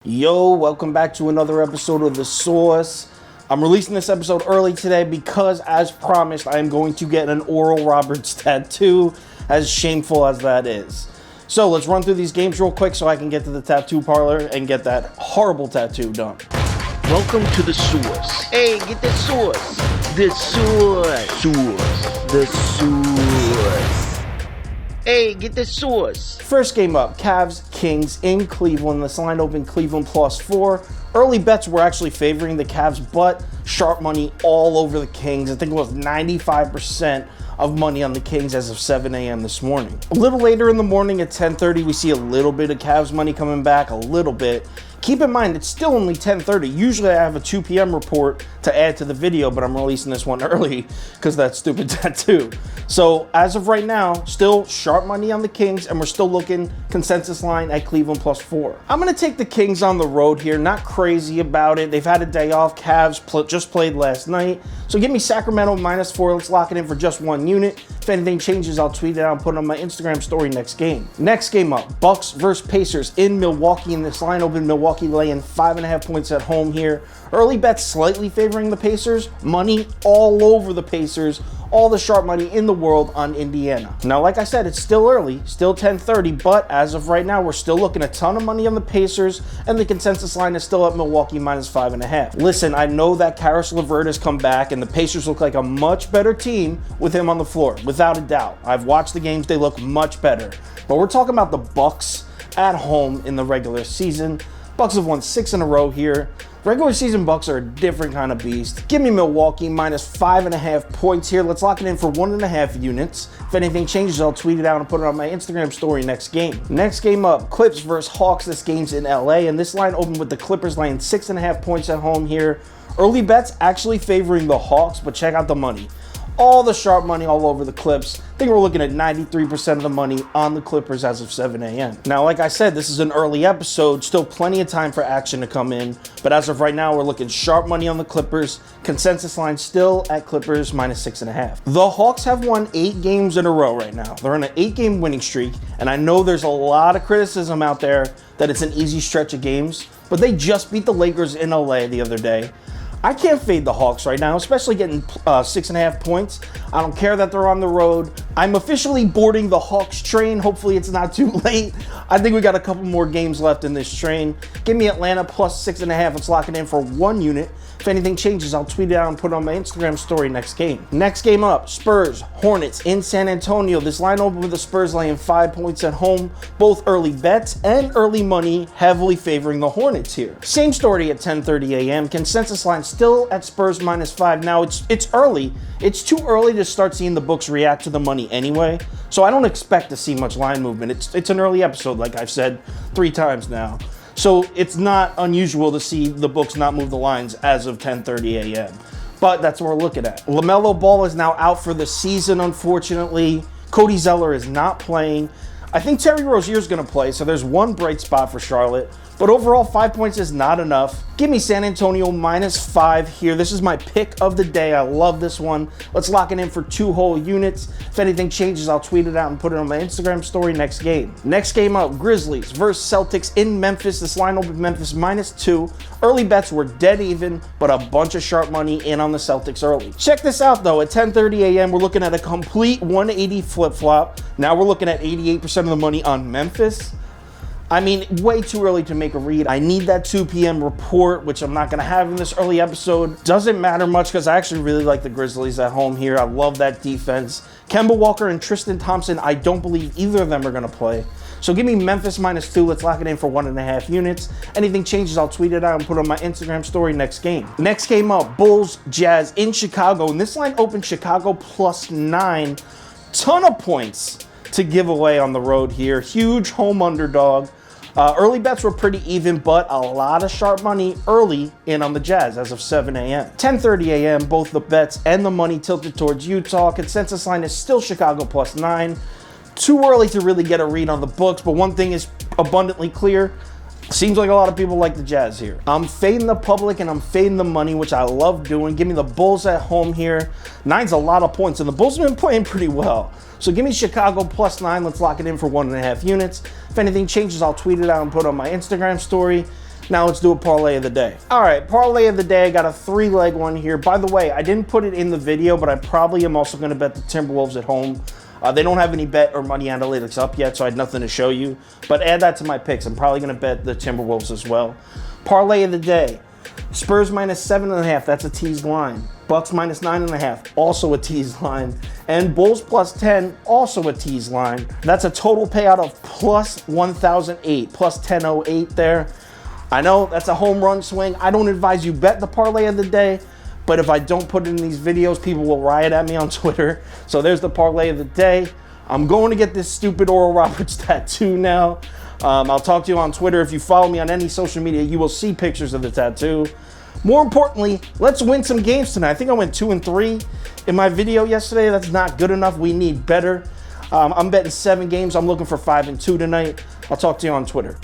Yo, welcome back to another episode of The Source. I'm releasing this episode early today because, as promised, I am going to get an Oral Roberts tattoo, as shameful as that is. So let's run through these games real quick so I can get to the tattoo parlor and get that horrible tattoo done. Welcome to The Source. Hey, get the source. The source. The source. Hey, get the source. First game up, Cavs, Kings in Cleveland. This line opened Cleveland +4. Early bets were actually favoring the Cavs, but sharp money all over the Kings. I think it was 95% of money on the Kings as of 7 a.m. this morning. A little later in the morning at 10:30, we see a little bit of Cavs money coming back, a little bit. Keep in mind, it's still only 10:30. Usually I have a 2 p.m. report to add to the video, but I'm releasing this one early because that stupid tattoo. So as of right now, still sharp money on the Kings, and we're still looking consensus line at Cleveland +4. I'm going to take the Kings on the road here. Not crazy about it. They've had a day off. Cavs just played last night. So give me Sacramento -4. Let's lock it in for just 1 unit. If anything changes, I'll tweet it out and put it on my Instagram story next game. Next game up, Bucks versus Pacers in Milwaukee. In this line open, Milwaukee laying 5.5 points at home here. Early bets slightly favoring the Pacers. Money all over the Pacers. All the sharp money in the world on Indiana. Now, like I said, it's still early, still 10:30, but as of right now, we're still looking a ton of money on the Pacers, and the consensus line is still at Milwaukee -5.5. Listen, I know that Karis LeVert has come back, and the Pacers look like a much better team with him on the floor, without a doubt. I've watched the games, they look much better. But we're talking about the Bucks at home in the regular season. Bucks have won 6 in a row here. Regular season Bucks are a different kind of beast. Give me Milwaukee -5.5 points here. Let's lock it in for 1.5 units. If anything changes, I'll tweet it out and put it on my Instagram story next game. Next game up, Clips versus Hawks. This game's in LA, and this line opened with the Clippers laying 6.5 points at home here. Early bets actually favoring the Hawks, but check out the money. All the sharp money all over the Clips. I think we're looking at 93% of the money on the Clippers as of 7 a.m. Now, like I said, this is an early episode, still plenty of time for action to come in, but as of right now, we're looking sharp money on the Clippers. Consensus line still at Clippers -6.5. The Hawks have won 8 games in a row right now. They're on an 8-game winning streak, and I know there's a lot of criticism out there that it's an easy stretch of games, but they just beat the Lakers in LA the other day. I can't fade the Hawks right now, especially getting 6.5 points. I don't care that they're on the road. I'm officially boarding the Hawks train. Hopefully it's not too late. I think we got a couple more games left in this train. Give me Atlanta +6.5. Let's lock it in for 1 unit. If anything changes, I'll tweet it out and put it on my Instagram story next game. Next game up, Spurs, Hornets in San Antonio. This line opened with the Spurs laying 5 points at home. Both early bets and early money heavily favoring the Hornets here. Same story at 10:30 a.m. Consensus line still at Spurs -5. Now, it's early. It's too early to start seeing the books react to the money anyway, so I don't expect to see much line movement. It's an early episode, like I've said 3 times now. So it's not unusual to see the books not move the lines as of 10:30 a.m. But that's what we're looking at. LaMelo Ball is now out for the season, unfortunately. Cody Zeller is not playing. I think Terry Rozier is going to play, so there's one bright spot for Charlotte. But overall, 5 points is not enough. Give me San Antonio -5 here. This is my pick of the day. I love this one. Let's lock it in for 2 whole units. If anything changes, I'll tweet it out and put it on my Instagram story next game. Next game up, Grizzlies versus Celtics in Memphis. This line opened Memphis -2. Early bets were dead even, but a bunch of sharp money in on the Celtics early. Check this out, though. At 10:30 a.m., we're looking at a complete 180 flip-flop. Now we're looking at 88% of the money on Memphis. I mean, way too early to make a read. I need that 2 p.m. report, which I'm not going to have in this early episode. Doesn't matter much because I actually really like the Grizzlies at home here. I love that defense. Kemba Walker and Tristan Thompson, I don't believe either of them are going to play. So give me Memphis -2. Let's lock it in for 1.5 units. Anything changes, I'll tweet it out and put it on my Instagram story next game. Next game up, Bulls, Jazz in Chicago. And this line opened Chicago +9. Ton of points to give away on the road here. Huge home underdog. Early bets were pretty even, but a lot of sharp money early in on the Jazz as of 7 a.m. 10:30 a.m., both the bets and the money tilted towards Utah. Consensus line is still Chicago +9. Too early to really get a read on the books, but one thing is abundantly clear. Seems like a lot of people like the Jazz here. I'm fading the public and I'm fading the money, which I love doing. Give me the Bulls at home here. 9's a lot of points, and the Bulls have been playing pretty well. So give me Chicago +9. Let's lock it in for 1.5 units. If anything changes, I'll tweet it out and put it on my Instagram story. Now let's do a parlay of the day. All right, parlay of the day. I got a 3-leg one here. By the way, I didn't put it in the video, but I probably am also going to bet the Timberwolves at home. They don't have any bet or money analytics up yet, so I had nothing to show you. But add that to my picks. I'm probably going to bet the Timberwolves as well. Parlay of the day. Spurs minus 7.5. That's a teased line. Bucks minus 9.5. Also a teased line. And Bulls plus 10. Also a teased line. That's a total payout of plus 1,008. Plus 1008 there. I know that's a home run swing. I don't advise you bet the parlay of the day. But if I don't put it in these videos, people will riot at me on Twitter. So there's the parlay of the day. I'm going to get this stupid Oral Roberts tattoo now. I'll talk to you on Twitter. If you follow me on any social media, you will see pictures of the tattoo. More importantly, let's win some games tonight. I think I went 2-3 in my video yesterday. That's not good enough. We need better. I'm betting 7 games. I'm looking for 5-2 tonight. I'll talk to you on Twitter.